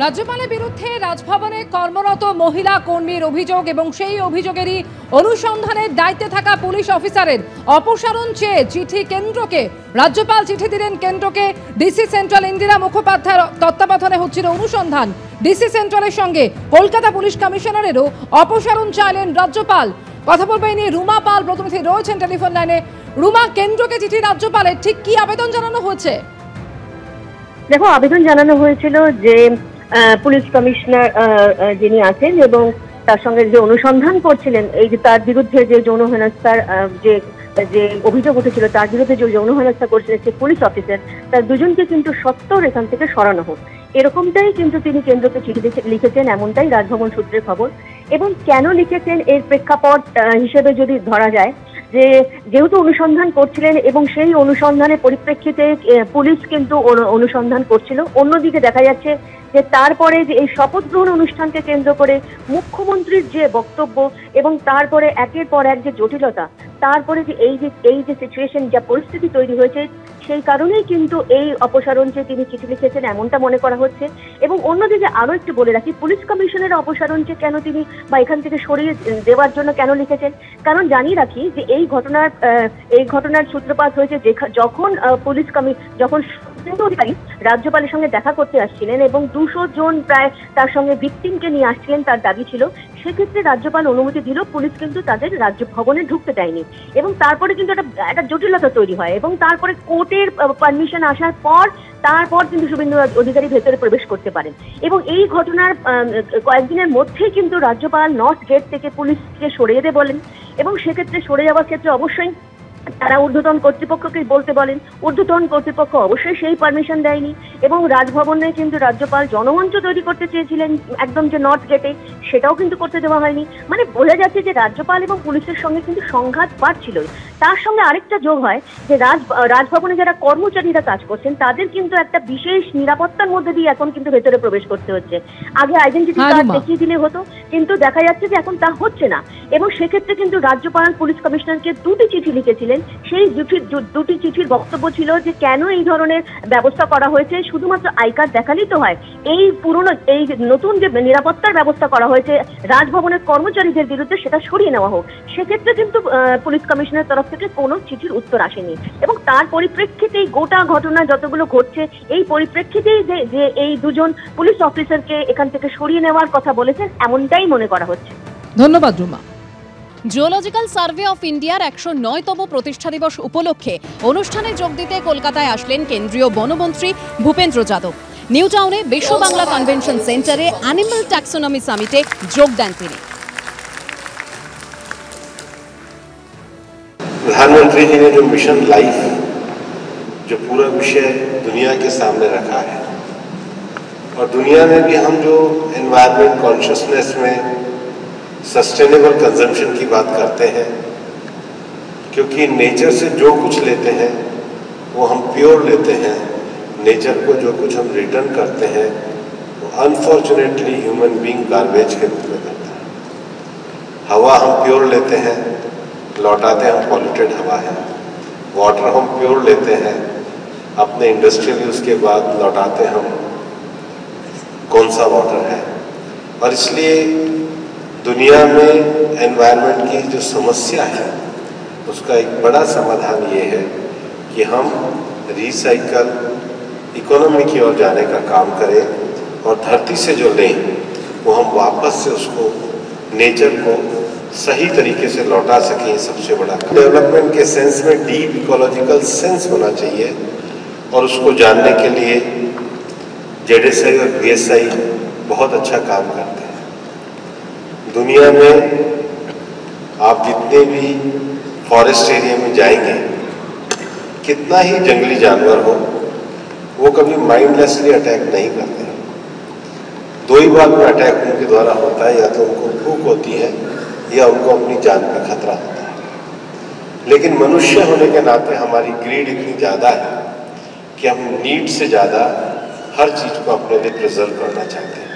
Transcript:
রাজ্যপালের বিরুদ্ধে রাজভবনে কর্মরত মহিলা কর্মীর অভিযোগ এবং সেই অভিযোগেরই অনুসন্ধানের দায়িত্বে থাকা পুলিশ অফিসারের অপসারণ চেয়ে চিঠি কেন্দ্রকে। রাজ্যপাল চিঠি দিলেন কেন্দ্রকে। ডিসি সেন্ট্রাল ইন্দিরা মুখোপাধ্যায়ের তত্ত্বাবধানে হচ্ছিল অনুসন্ধান। ডিসি সেন্ট্রালের সঙ্গে কলকাতা পুলিশ কমিশনারেরও অপসারণ চাইলেন রাজ্যপাল। কথা বলবে নিয়ে রুমা পাল প্রতিনিধি রয়েছেন টেলিফোন লাইনে। রুমা, কেন্দ্রকে চিঠি রাজ্যপালের ঠিক কি আবেদন জানানো হয়েছে? দেখো, আবেদন জানানো হয়েছিল যে পুলিশ কমিশনার যিনি আছেন এবং তার সঙ্গে যে অনুসন্ধান করছিলেন, এই যে তার বিরুদ্ধে যে যৌন হেনস্থার যে অভিযোগ উঠেছিল, তার বিরুদ্ধে যে যৌন হেনস্থা করছিলেন সে পুলিশ অফিসার, তার দুজনকে কিন্তু সত্বর এখান থেকে সরানো হোক, এরকমটাই কিন্তু তিনি কেন্দ্রকে চিঠি লিখেছেন, এমনটাই রাজভবন সূত্রের খবর। এবং কেন লিখেছেন এর প্রেক্ষাপট হিসেবে যদি ধরা যায়, যে যেহেতু অনুসন্ধান করছিলেন এবং সেই অনুসন্ধানের পরিপ্রেক্ষিতে পুলিশ কিন্তু অনুসন্ধান করছিল, অন্যদিকে দেখা যাচ্ছে যে তারপরে যে এই শপথ গ্রহণ অনুষ্ঠানকে কেন্দ্র করে মুখ্যমন্ত্রীর যে বক্তব্য এবং তারপরে একের পর এক যে জটিলতা, তারপরে যে এই যে সিচুয়েশন, যা পরিস্থিতি তৈরি হয়েছে, সেই কারণেই কিন্তু এই অপসারণ যে তিনি চিঠি লিখেছেন এমনটা মনে করা হচ্ছে। এবং অন্যদিকে আরো একটু বলে রাখি, পুলিশ কমিশনের অপসারণ যে কেন তিনি বা এখান থেকে সরিয়ে দেওয়ার জন্য কেন লিখেছেন, কারণ জানিয়ে রাখি যে এই ঘটনার সূত্রপাত হয়েছে যখন যখন অধিকারী রাজ্যপালের সঙ্গে দেখা করতে আসছিলেন এবং 200 জন প্রায় তার সঙ্গে ভিকটিমকে নিয়ে আসছিলেন, তার দাবি ছিল। সেক্ষেত্রে রাজ্যপাল অনুমতি দিল, পুলিশ কিন্তু তাদের রাজভবনে ঢুকতে দেয়নি এবং তারপরে কিন্তু একটা জটিলতা তৈরি হয় এবং তারপরে কোর্টের পারমিশন আসার পর তারপর কিন্তু শুভেন্দু অধিকারী ভেতরে প্রবেশ করতে পারেন। এবং এই ঘটনার কয়েকদিনের মধ্যেই কিন্তু রাজ্যপাল নর্থ গেট থেকে পুলিশকে সরিয়ে যেতে বলেন এবং সেক্ষেত্রে সরে যাওয়ার ক্ষেত্রে অবশ্যই তারা ঊর্ধ্বতন কর্তৃপক্ষকে বলতে বলেন। ঊর্ধ্বতন কর্তৃপক্ষ অবশ্যই সেই পারমিশন দেয়নি এবং রাজভবনে কিন্তু রাজ্যপাল জনমঞ্চ তৈরি করতে চেয়েছিলেন একদম যে নর্থ গেটে, সেটাও কিন্তু করতে দেওয়া হয়নি। মানে বোঝা যাচ্ছে যে রাজ্যপাল এবং পুলিশের সঙ্গে কিন্তু সংঘাত বাড়ছিল। তার সঙ্গে আরেকটা যোগ হয় যে রাজভবনে যারা কর্মচারীরা কাজ করছেন তাদের কিন্তু একটা বিশেষ নিরাপত্তার মধ্যে দিয়ে এখন কিন্তু ভেতরে প্রবেশ করতে হচ্ছে। আগে আইডেন্টিটি কার্ড দেখিয়ে দিলে হতো, কিন্তু দেখা যাচ্ছে যে এখন তা হচ্ছে না। এবং সেক্ষেত্রে কিন্তু রাজ্যপাল পুলিশ কমিশনারকে 2টি চিঠি লিখেছিলেন। সেই দুটি চিঠির বক্তব্য ছিল যে কেন এই ধরনের ব্যবস্থা করা হয়েছে, শুধুমাত্র আই কার্ড দেখালেই তো হয়, এই নতুন যে নিরাপত্তার ব্যবস্থা করা হয়েছে রাজভবনের কর্মচারীদের বিরুদ্ধে, সেটা সরিয়ে নেওয়া হোক। সেক্ষেত্রে কিন্তু পুলিশ কমিশনের তরফ থেকে কোনো চিঠির উত্তর আসেনি এবং তার পরিপ্রেক্ষিতেই গোটা ঘটনা যতগুলো ঘটছে, এই পরিপ্রেক্ষিতেই যে এই দুজন পুলিশ অফিসারকে এখান থেকে সরিয়ে নেওয়ার কথা বলেছেন, এমনটাই মনে করা হচ্ছে। ধন্যবাদ রুমা। জিওলজিক্যাল সার্ভে অফ ইন্ডিয়ার 109তম প্রতিষ্ঠা দিবস উপলক্ষে অনুষ্ঠানে যোগ দিতে কলকাতায় আসলেন কেন্দ্রীয় বনমন্ত্রী ভূপেন্দ্র যাদব। নিউ টাউনে বিশ্ব বাংলা কনভেনশন সেন্টারে অ্যানিমাল ট্যাক্সোনমি সামিটে যোগ দেন তিনি। प्रधानमंत्री जी ने जो मिशन लाइफ, जो पूरा विषय दुनिया के सामने रखा है, और दुनिया में भी हम जो एनवायरनमेंट कॉन्शियसनेस में सस्टेनेबल कंजम्पशन की बात करते हैं, क्योंकि नेचर से जो कुछ लेते हैं वो हम प्योर लेते हैं, नेचर को जो कुछ हम रिटर्न करते हैं वो अनफॉर्चुनेटली ह्यूमन बीइंग गार्बेज के रूप में करता है। हवा हम प्योर लेते हैं, लौटाते हम पॉल्यूटेड हवा है। वाटर हम प्योर लेते हैं, अपने इंडस्ट्रियल यूज़ के बाद लौटाते हम कौन सा वाटर है। और इसलिए दुनिया में एनवायरनमेंट की जो समस्या है उसका एक बड़ा समाधान ये है कि हम रिसाइकल इकोनॉमी की ओर जाने का काम करें और धरती से जो लें वो हम वापस से उसको नेचर को सही तरीके से लौटा सकें। सबसे बड़ा डेवलपमेंट के सेंस में डीप इकोलॉजिकल सेंस होना चाहिए और उसको जानने के लिए जेडएसआई और बीएसआई बहुत अच्छा काम करते हैं। दुनिया में आप जितने भी फॉरेस्ट एरिया में जाएंगे, कितना ही जंगली जानवर हो, वो कभी माइंडलेसली अटैक नहीं करते। दो ही बात में अटैक उनके द्वारा होता है, या तो उनको भूख होती है या उनको अपनी जान पे खतरा होता है। लेकिन मनुष्य होने के नाते हमारी ग्रीड इतनी ज़्यादा है कि हम नीड से ज़्यादा हर चीज़ को अपने लिए प्रिजर्व करना चाहते हैं।